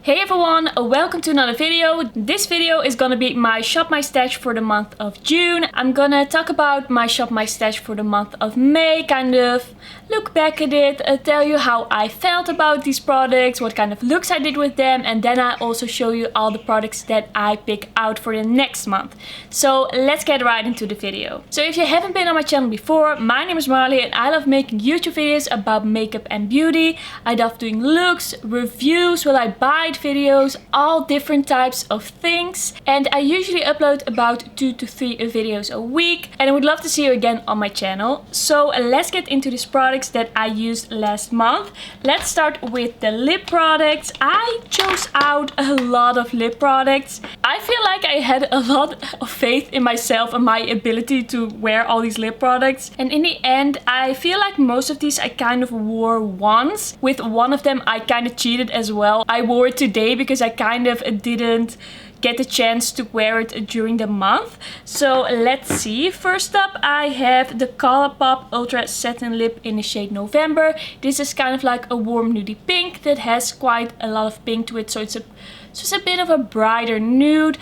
Hey everyone, welcome to another video. This video is gonna be my Shop My Stash for the month of June. I'm gonna talk about my Shop My Stash for the month of May, kind of look back at it, tell you how I felt about these products, what kind of looks I did with them, and then I also show you all the products that I pick out for the next month. So let's get right into the video. So if you haven't been on my channel before, my name is Marley and I love making YouTube videos about makeup and beauty. I love doing looks, reviews, will I buy videos, all different types of things, and I usually upload about 2 to 3 videos a week, and I would love to see you again on my channel. So let's get into these products that I used last month. Let's start with the lip products. I chose out a lot of lip products. I feel like I had a lot of faith in myself and my ability to wear all these lip products, and in the end I feel like most of these I kind of wore once. With one of them I kind of cheated as well. I wore it today because I kind of didn't get the chance to wear it during the month. So let's see. First up I have the Colourpop Ultra Satin Lip in the shade November. This is kind of like a warm nudie pink that has quite a lot of pink to it, so it's a bit of a brighter nude.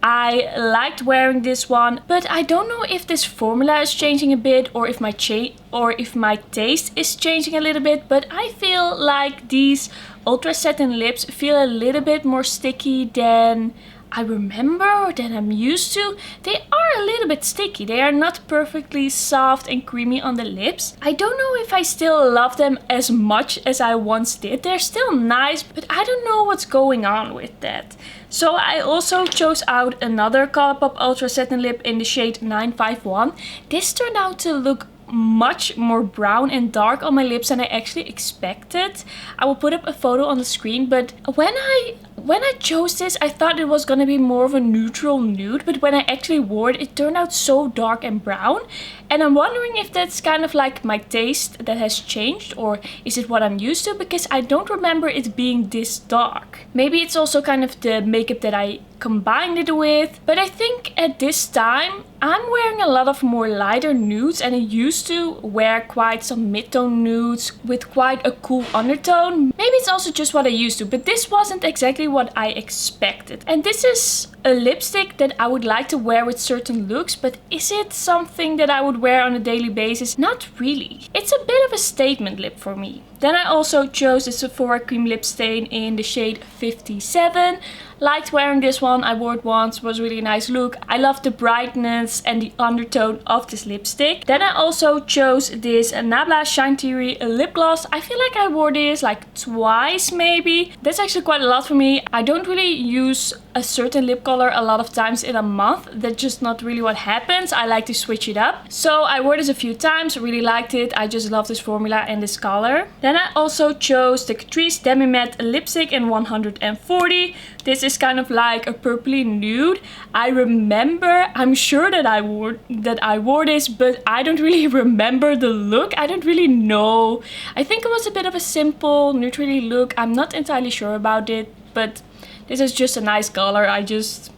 I liked wearing this one, but I don't know if this formula is changing a bit or if my taste is changing a little bit, but I feel like these Ultra Satin lips feel a little bit more sticky than I remember or than I'm used to. They are a little bit sticky. They are not perfectly soft and creamy on the lips. I don't know if I still love them as much as I once did. They're still nice, but I don't know what's going on with that. So I also chose out another Colourpop Ultra Satin Lip in the shade 951. This turned out to look much more brown and dark on my lips than I actually expected. I will put up a photo on the screen, but when I chose this I thought it was gonna be more of a neutral nude, but when I actually wore it, it turned out so dark and brown, and I'm wondering if that's kind of like my taste that has changed, or is it what I'm used to, because I don't remember it being this dark. Maybe it's also kind of the makeup that I combined it with, but I think at this time I'm wearing a lot of more lighter nudes, and I used to wear quite some mid-tone nudes with quite a cool undertone. Maybe it's also just what I used to, but this wasn't exactly what I expected. And this is a lipstick that I would like to wear with certain looks, but is it something that I would wear on a daily basis? Not really. It's a bit of a statement lip for me. Then I also chose the Sephora Cream Lip Stain in the shade 57. Liked wearing this one, I wore it once, was really a nice look. I love the brightness and the undertone of this lipstick. Then I also chose this Nabla Shine Teary lip gloss. I feel like I wore this like twice maybe. That's actually quite a lot for me. I don't really use a certain lip color a lot of times in a month. That's just not really what happens. I like to switch it up. So I wore this a few times, really liked it. I just love this formula and this color. Then I also chose the Catrice Demi Matte lipstick in 140. This is kind of like a purpley nude. I'm sure that I wore this, but I don't really remember the look. I don't really know. I think it was a bit of a simple neutrally look. I'm not entirely sure about it, but this is just a nice color. I just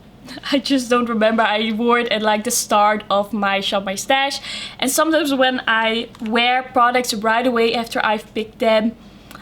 don't remember. I wore it at like the start of my Shop My Stash, and sometimes when I wear products right away after I've picked them,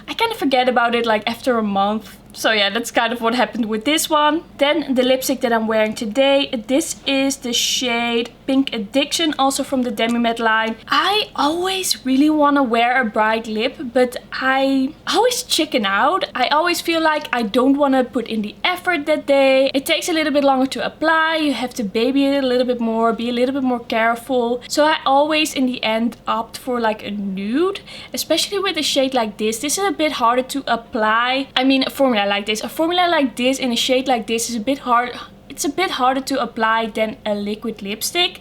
I kind of forget about it like after a month. So yeah, that's kind of what happened with this one. Then the lipstick that I'm wearing today, this is the shade Pink Addiction, also from the Demi Matte line. I always really want to wear a bright lip, but I always chicken out. I always feel like I don't want to put in the effort that day. It takes a little bit longer to apply. You have to baby it a little bit more, be a little bit more careful. So I always in the end opt for like a nude, especially with a shade like this. This is a bit harder to apply. I mean, a formula like this. A formula like this in a shade like this is a bit hard. It's a bit harder to apply than a liquid lipstick.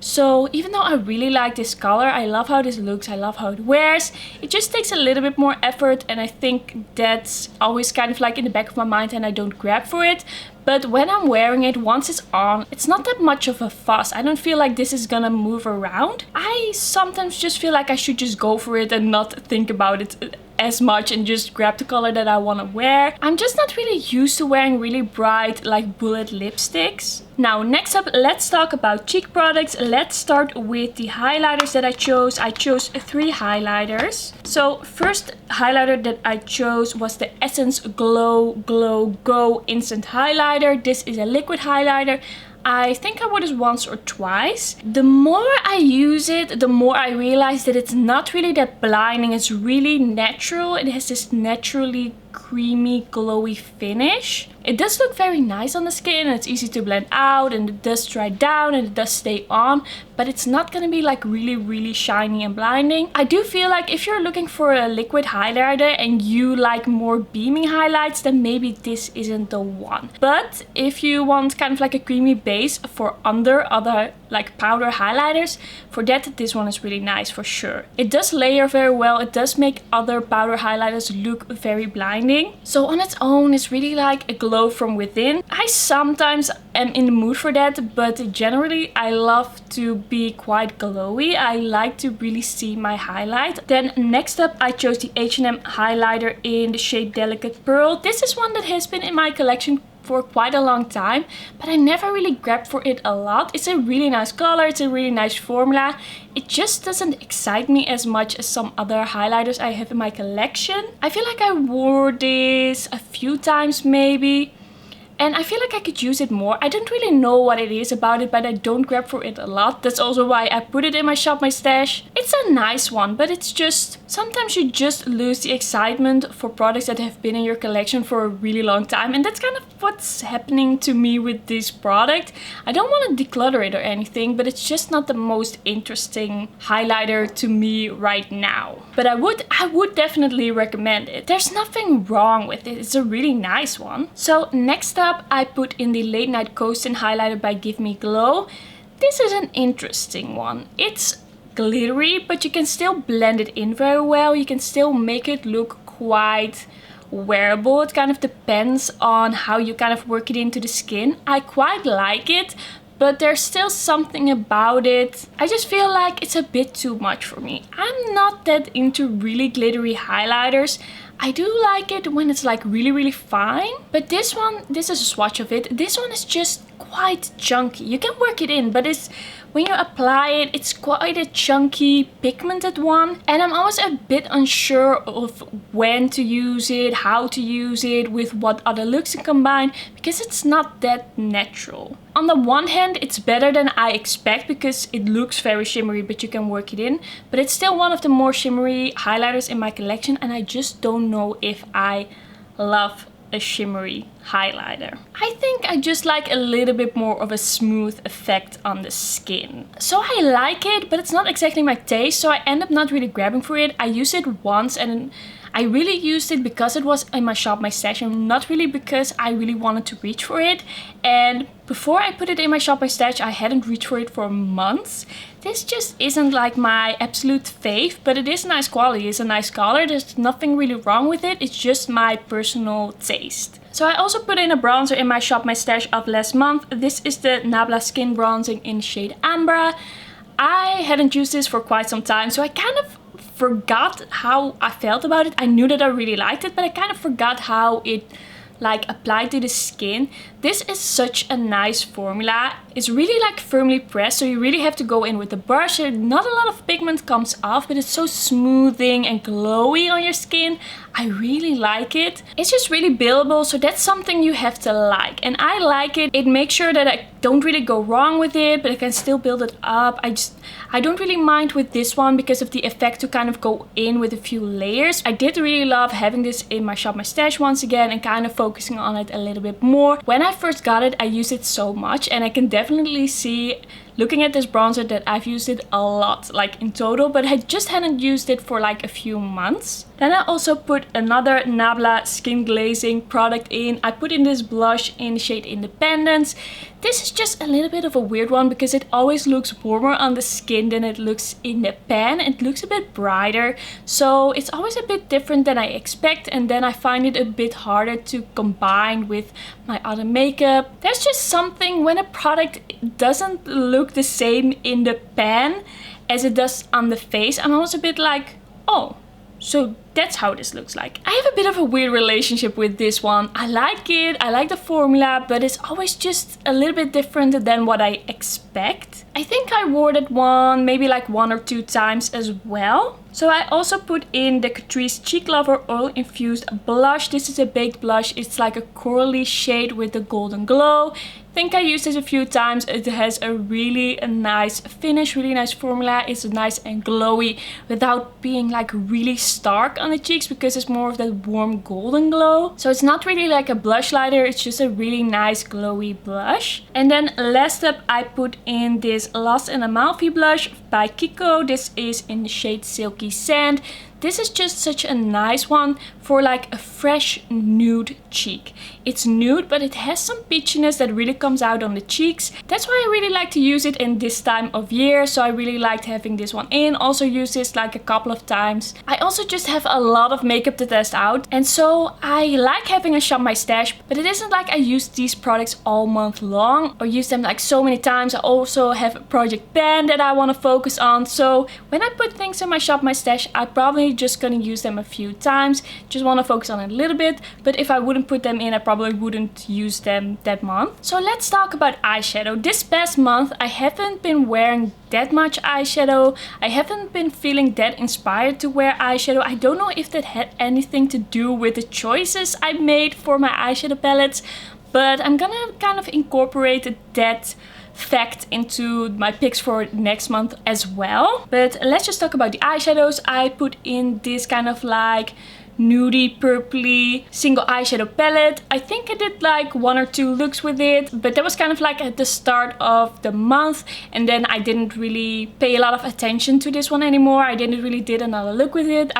So even though I really like this color, I love how this looks, I love how it wears, it just takes a little bit more effort, and I think that's always kind of like in the back of my mind and I don't grab for it. But when I'm wearing it, once it's on, it's not that much of a fuss. I don't feel like this is gonna move around. I sometimes just feel like I should just go for it and not think about it as much and just grab the color that I want to wear. I'm just not really used to wearing really bright like bullet lipsticks. Now next up, let's talk about cheek products. Let's start with the highlighters that I chose. I chose 3 highlighters. So first highlighter that I chose was the Essence Glow Glow Go Instant Highlighter. This is a liquid highlighter. I think I wore this once or twice. The more I use it, the more I realize that it's not really that blinding. It's really natural. It has this naturally creamy, glowy finish. It does look very nice on the skin and it's easy to blend out and it does dry down and it does stay on, but it's not gonna be like really shiny and blinding. I do feel like if you're looking for a liquid highlighter and you like more beaming highlights, then maybe this isn't the one. But if you want kind of like a creamy base for under other like powder highlighters, for that this one is really nice for sure. It does layer very well. It does make other powder highlighters look very blinding. So on its own, it's really like a glow from within. I sometimes am in the mood for that, but generally I love to be quite glowy. I like to really see my highlight. Then next up, I chose the H&M highlighter in the shade Delicate Pearl. This is one that has been in my collection for quite a long time, but I never really grabbed for it a lot. It's a really nice color, it's a really nice formula. It just doesn't excite me as much as some other highlighters I have in my collection. I feel like I wore this a few times maybe, and I feel like I could use it more. I don't really know what it is about it, but I don't grab for it a lot. That's also why I put it in my Shop My Stash. It's a nice one, but it's just, sometimes you just lose the excitement for products that have been in your collection for a really long time. And that's kind of what's happening to me with this product. I don't want to declutter it or anything, but it's just not the most interesting highlighter to me right now. But I would definitely recommend it. There's nothing wrong with it. It's a really nice one. So next up, I put in the Late Night Coastin' highlighter by Give Me Glow. This is an interesting one. It's glittery, but you can still blend it in very well. You can still make it look quite wearable. It kind of depends on how you kind of work it into the skin. I quite like it, but there's still something about it. I just feel like it's a bit too much for me. I'm not that into really glittery highlighters. I do like it when it's like really fine, but this one, this is a swatch of it. This one is just quite chunky. You can work it in, but it's, when you apply it, it's quite a chunky pigmented one. And I'm always a bit unsure of when to use it, how to use it, with what other looks to combine, because it's not that natural. On the one hand, it's better than I expect because it looks very shimmery, but you can work it in. But it's still one of the more shimmery highlighters in my collection, and I just don't know if I love a shimmery highlighter. I think I just like a little bit more of a smooth effect on the skin. So I like it, but it's not exactly my taste, so I end up not really grabbing for it. I used it once and I really used it because it was in my Shop My Stash and not really because I really wanted to reach for it. And before I put it in my Shop My Stash, I hadn't reached for it for months. This just isn't like my absolute fave, but it is nice quality. It's a nice color. There's nothing really wrong with it. It's just my personal taste. So I also put in a bronzer in my Shop My Stash of last month. This is the Nabla Skin Bronzing in shade Ambra. I hadn't used this for quite some time, so I kind of forgot how I felt about it. I knew that I really liked it, but I kind of forgot how it like applied to the skin. This is such a nice formula. It's really like firmly pressed, so you really have to go in with the brush. Not a lot of pigment comes off, but it's so smoothing and glowy on your skin. I really like it. It's just really buildable, so that's something you have to like. And I like it. It makes sure that I don't really go wrong with it, but I can still build it up. I don't really mind with this one because of the effect to kind of go in with a few layers. I did really love having this in my Shop My Stash once again and kind of focusing on it a little bit more. When I first got it, I used it so much, and I can definitely see, looking at this bronzer, that I've used it a lot, like in total, but I just hadn't used it for like a few months. Then I also put another Nabla Skin Glazing product in. I put in this blush in the shade Independence. This is just a little bit of a weird one because it always looks warmer on the skin than it looks in the pan. It looks a bit brighter, so it's always a bit different than I expect, and then I find it a bit harder to combine with my other makeup. There's just something when a product doesn't look the same in the pan as it does on the face. I'm almost a bit like, oh, So that's how this looks like. I have a bit of a weird relationship with this one. I like it, I like the formula, but it's always just a little bit different than what I expect. I think I wore that one maybe like 1 or 2 times as well. So I also put in the Catrice Cheek Lover Oil Infused Blush. This is a baked blush. It's like a corally shade with a golden glow. I think I used this a few times. It has a really nice finish, really nice formula. It's nice and glowy without being like really stark on the cheeks, because it's more of that warm golden glow. So it's not really like a blush lighter, it's just a really nice glowy blush. And then last up I put in this Lost in Amalfi blush by Kiko. This is in the shade Silky Sand. This is just such a nice one for like a fresh nude cheek. It's nude, but it has some peachiness that really comes out on the cheeks. That's why I really like to use it in this time of year. So I really liked having this one in. Also use this like a couple of times. I also just have a lot of makeup to test out. And so I like having a Shop My Stash, but it isn't like I use these products all month long or use them like so many times. I also have a project pan that I want to focus on. So when I put things in my Shop My Stash, I probably just gonna use them a few times, just want to focus on it a little bit. But if I wouldn't put them in, I probably wouldn't use them that month. So let's talk about eyeshadow. This past month I haven't been wearing that much eyeshadow. I haven't been feeling that inspired to wear eyeshadow. I don't know if that had anything to do with the choices I made for my eyeshadow palettes, but I'm gonna kind of incorporate that fact into my picks for next month as well. But let's just talk about the eyeshadows. I put in this kind of like nudie purpley single eyeshadow palette. I think I did like 1 or 2 looks with it, but that was kind of like at the start of the month, and then I didn't really pay a lot of attention to this one anymore. I didn't really did another look with it.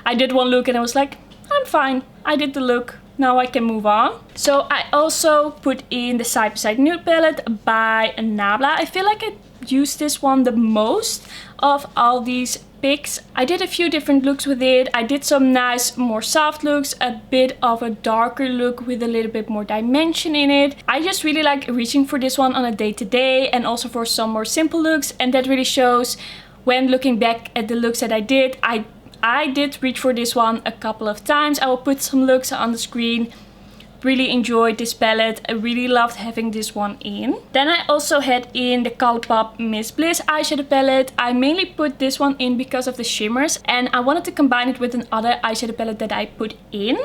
I did one look and I was like, I'm fine, I did the look, now I can move on. So I also put in the Side by Side Nude palette by Nabla. I feel like I used this one the most of all these picks. I did a few different looks with it. I did some nice more soft looks, a bit of a darker look with a little bit more dimension in it. I just really like reaching for this one on a day-to-day and also for some more simple looks, and that really shows when looking back at the looks that I did. I did reach for this one a couple of times. I will put some looks on the screen. Really enjoyed this palette. I really loved having this one in. Then I also had in the Colourpop Miss Bliss eyeshadow palette. I mainly put this one in because of the shimmers, and I wanted to combine it with another eyeshadow palette that I put in.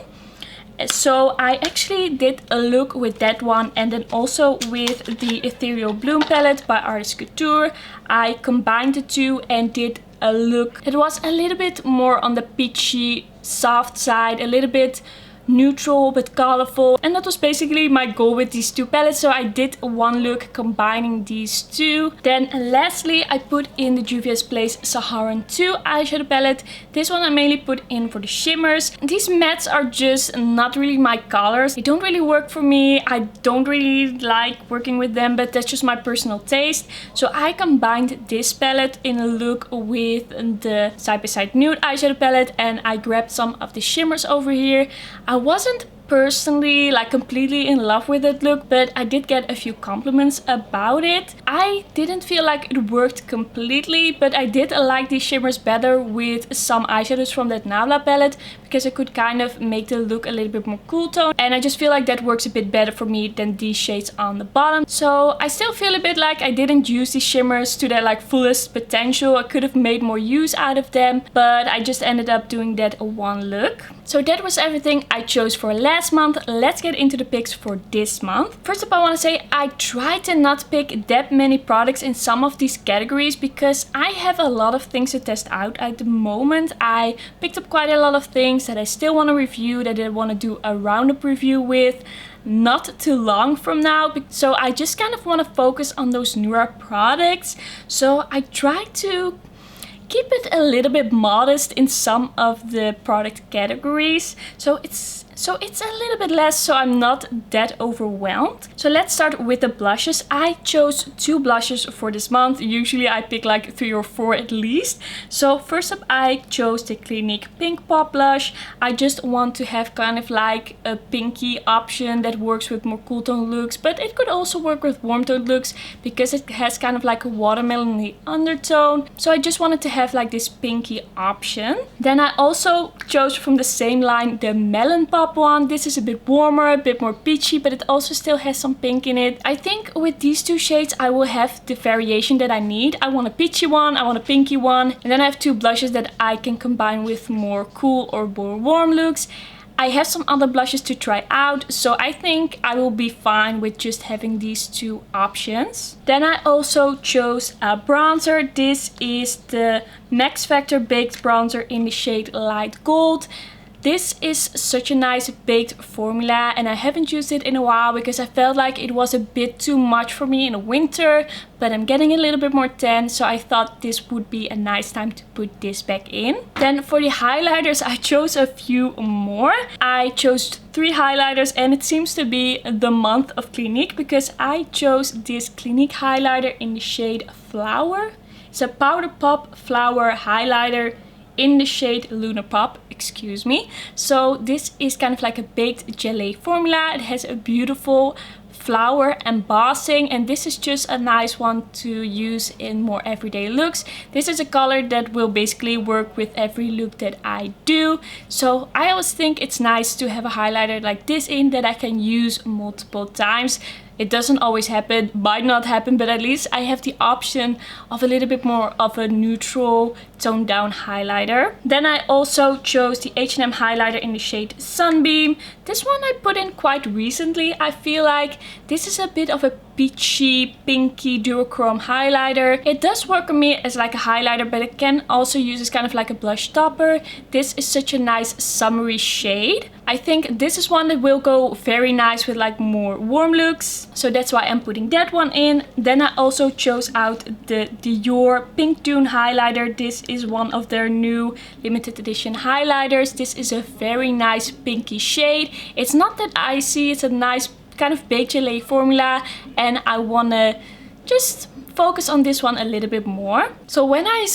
So I actually did a look with that one, and then also with the Ethereal Bloom palette by Artist Couture. I combined the two and did a look that was a little bit more on the peachy soft side, a little bit neutral but colorful, and that was basically my goal with these two palettes. So I did one look combining these two. Then lastly I put in the Juvia's Place Saharan 2 eyeshadow palette. This one I mainly put in for the shimmers. These mattes are just not really my colors. They don't really work for me. I don't really like working with them, but that's just my personal taste. So I combined this palette in a look with the Side by Side Nude eyeshadow palette, and I grabbed some of the shimmers over here. I wasn't personally like completely in love with that look, but I did get a few compliments about it. I didn't feel like it worked completely, but I did like these shimmers better with some eyeshadows from that Nabla palette, because I could kind of make the look a little bit more cool tone, and I just feel like that works a bit better for me than these shades on the bottom. So I still feel a bit like I didn't use these shimmers to their like fullest potential. I could have made more use out of them, but I just ended up doing that one look. So that was everything I chose for last month. Let's get into the picks for this month. First up, I want to say I tried to not pick that many products in some of these categories because I have a lot of things to test out at the moment. I picked up quite a lot of things that I still want to review, that I want to do a roundup review with not too long from now. So I just kind of want to focus on those newer products. So I tried to keep it a little bit modest in some of the product categories. So it's So it's a little bit less, so I'm not that overwhelmed. So let's start with the blushes. I chose 2 blushes for this month. Usually I pick like 3 or 4 at least. So first up I chose the Clinique Pink Pop blush. I just want to have kind of like a pinky option that works with more cool tone looks, but it could also work with warm tone looks because it has kind of like a watermelon undertone. So I just wanted to have like this pinky option. Then I also chose from the same line the Melon Pop one. This is a bit warmer, a bit more peachy, but it also still has some pink in it. I think with these 2 shades I will have the variation that I need. I want a peachy one, I want a pinky one, and then I have 2 blushes that I can combine with more cool or more warm looks. I have some other blushes to try out, so I think I will be fine with just having these 2 options. Then I also chose a bronzer. This is the Max Factor Baked Bronzer in the shade Light Gold. This is such a nice baked formula and I haven't used it in a while because I felt like it was a bit too much for me in the winter, but I'm getting a little bit more tan, so I thought this would be a nice time to put this back in. Then for the highlighters I chose a few more. I chose 3 highlighters and it seems to be the month of Clinique because I chose this Clinique highlighter in the shade Flower. It's a powder pop flower highlighter in the shade Luna Pop, excuse me. So this is kind of like a baked gelée formula. It has a beautiful flower embossing and this is just a nice one to use in more everyday looks. This is a color that will basically work with every look that I do. So I always think it's nice to have a highlighter like this in that I can use multiple times. It doesn't always happen, might not happen, but at least I have the option of a little bit more of a neutral toned down highlighter. Then I also chose the H&M highlighter in the shade Sunbeam. This one I put in quite recently. I feel like this is a bit of a peachy, pinky duochrome highlighter. It does work on me as like a highlighter, but it can also use as kind of like a blush topper. This is such a nice summery shade. I think this is one that will go very nice with like more warm looks. So that's why I'm putting that one in. Then I also chose out the Dior Pink Dune highlighter. This is one of their new limited edition highlighters. This is a very nice pinky shade. It's not that icy, it's a nice kind of baked gelée formula and I wanna just focus on this one a little bit more. So when I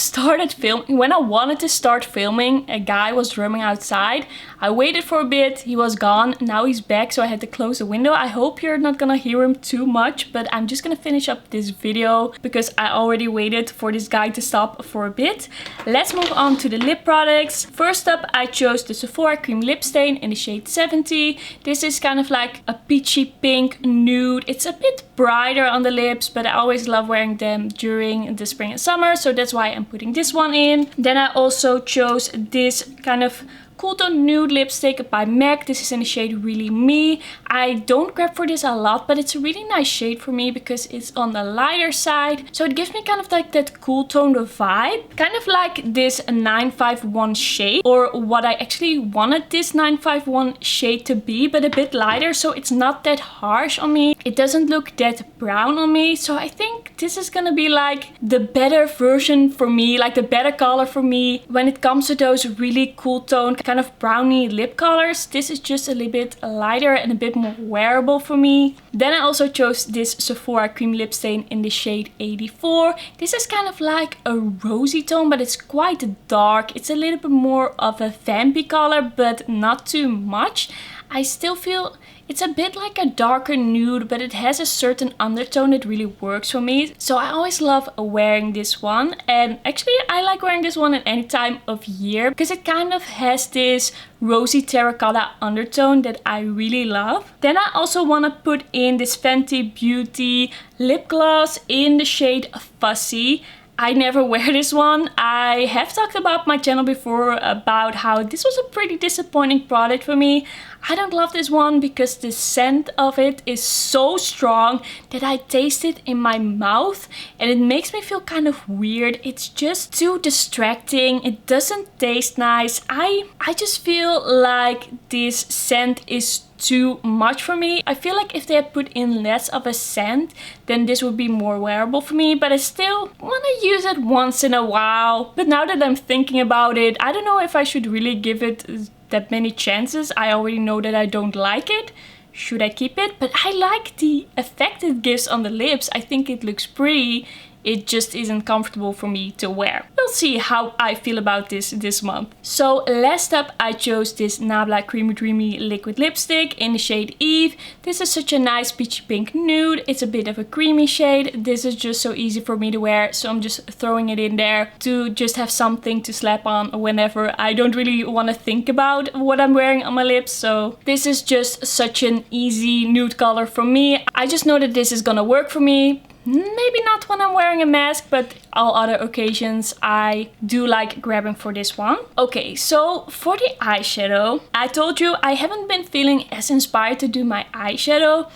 wanted to start filming, a guy was drumming outside. I waited for a bit, he was gone, now he's back, so I had to close the window. I hope you're not gonna hear him too much, but I'm just gonna finish up this video because I already waited for this guy to stop for a bit. Let's move on to the lip products. First up, I chose the Sephora Cream Lip Stain in the shade 70. This is kind of like a peachy pink nude. It's a bit brighter on the lips, but I always love wearing them during the spring and summer, so that's why I'm putting this one in. Then I also chose this kind of cool tone nude lipstick by MAC. This is in the shade Really Me. I don't grab for this a lot, but it's a really nice shade for me because it's on the lighter side. So it gives me kind of like that cool toned vibe. Kind of like this 951 shade, or what I actually wanted this 951 shade to be, but a bit lighter, so it's not that harsh on me. It doesn't look that brown on me, so I think this is gonna be like the better version for me, like the better color for me when it comes to those really cool toned kind of brownie lip colors. This is just a little bit lighter and a bit more wearable for me. Then I also chose this Sephora Cream Lip Stain in the shade 84. This is kind of like a rosy tone, but it's quite dark. It's a little bit more of a vampy color, but not too much. I still feel it's a bit like a darker nude, but it has a certain undertone that really works for me. So I always love wearing this one. And actually I like wearing this one at any time of year because it kind of has this rosy terracotta undertone that I really love. Then I also want to put in this Fenty Beauty lip gloss in the shade Fussy. I never wear this one. I have talked about my channel before about how this was a pretty disappointing product for me. I don't love this one because the scent of it is so strong that I taste it in my mouth and it makes me feel kind of weird. It's just too distracting. It doesn't taste nice. I just feel like this scent is too much for me. I feel like if they had put in less of a scent, then this would be more wearable for me, but I still want to use it once in a while. But now that I'm thinking about it, I don't know if I should really give it that many chances. I already know that I don't like it. Should I keep it? But I like the effect it gives on the lips. I think it looks pretty. It just isn't comfortable for me to wear. We'll see how I feel about this month. So last up, I chose this Nabla Creamy Dreamy liquid lipstick in the shade Eve. This is such a nice peachy pink nude. It's a bit of a creamy shade. This is just so easy for me to wear, so I'm just throwing it in there to just have something to slap on whenever I don't really want to think about what I'm wearing on my lips. So this is just such an easy nude color for me. I just know that this is gonna work for me. Maybe not when I'm wearing a mask, but all other occasions I do like grabbing for this one. Okay, so for the eyeshadow, I told you I haven't been feeling as inspired to do my eyeshadow.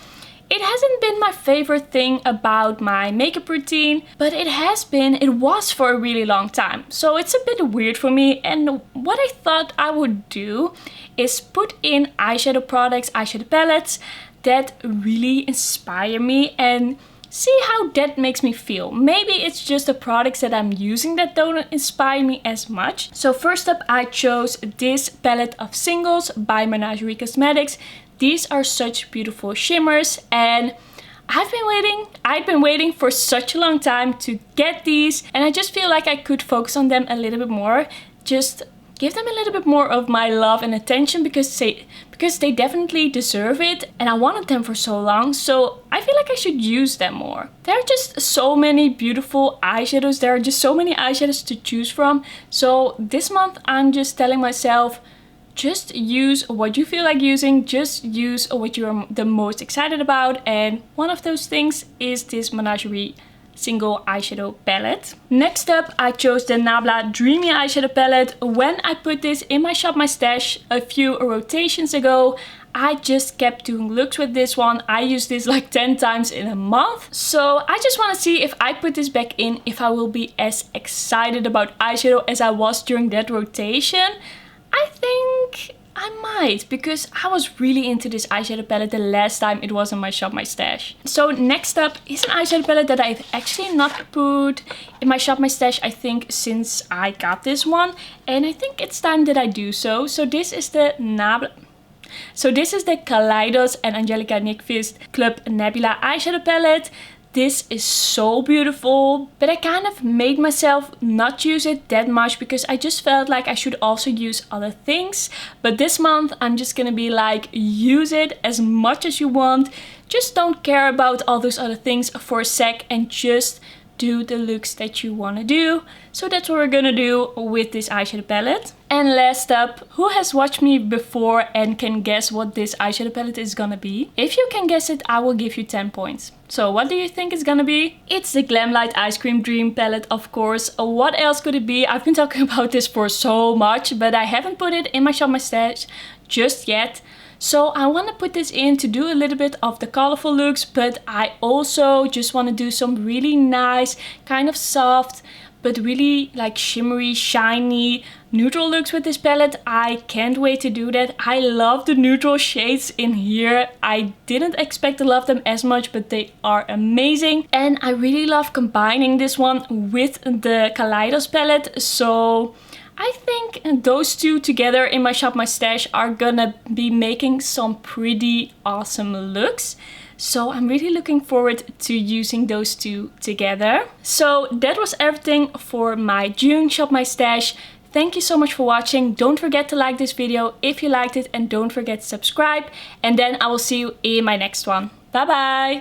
It hasn't been my favorite thing about my makeup routine, but it was for a really long time. So it's a bit weird for me, and what I thought I would do is put in eyeshadow products, eyeshadow palettes that really inspire me and see how that makes me feel. Maybe it's just the products that I'm using that don't inspire me as much. So first up, I chose this palette of singles by Menagerie Cosmetics. These are such beautiful shimmers, and I've been waiting for such a long time to get these, and I just feel like I could focus on them a little bit more. Just give them a little bit more of my love and attention because they definitely deserve it, and I wanted them for so long, so I feel like I should use them more. There are just so many beautiful eyeshadows. There are just so many eyeshadows to choose from. So this month I'm just telling myself, just use what you feel like using, just use what you're the most excited about, and one of those things is this Menagerie single eyeshadow palette. Next up, I chose the Nabla Dreamy eyeshadow palette. When I put this in my Shop My Stash a few rotations ago, I just kept doing looks with this one. I used this like 10 times in a month. So I just want to see if I put this back in, if I will be as excited about eyeshadow as I was during that rotation. I think I might, because I was really into this eyeshadow palette the last time it was in my Shop My Stash. So next up is an eyeshadow palette that I've actually not put in my Shop My Stash, I think, since I got this one. And I think it's time that I do so. So this is the Kaleidos and Angelica Nyqvist Club Nebula eyeshadow palette. This is so beautiful, but I kind of made myself not use it that much because I just felt like I should also use other things. But this month I'm just gonna be like, use it as much as you want. Just don't care about all those other things for a sec and just do the looks that you want to do. So that's what we're gonna do with this eyeshadow palette. And last up, who has watched me before and can guess what this eyeshadow palette is gonna be? If you can guess it, I will give you 10 points. So what do you think it's gonna be? It's the Glamlite Ice Cream Dream palette, of course. What else could it be? I've been talking about this for so much, but I haven't put it in my Shop My Stash just yet. So I want to put this in to do a little bit of the colorful looks, but I also just want to do some really nice, kind of soft, but really like shimmery, shiny, neutral looks with this palette. I can't wait to do that. I love the neutral shades in here. I didn't expect to love them as much, but they are amazing. And I really love combining this one with the Kaleidos palette. So I think those two together in my Shop My Stash are gonna be making some pretty awesome looks. So I'm really looking forward to using those two together. So that was everything for my June Shop My Stash. Thank you so much for watching. Don't forget to like this video if you liked it, and don't forget to subscribe. And then I will see you in my next one. Bye bye!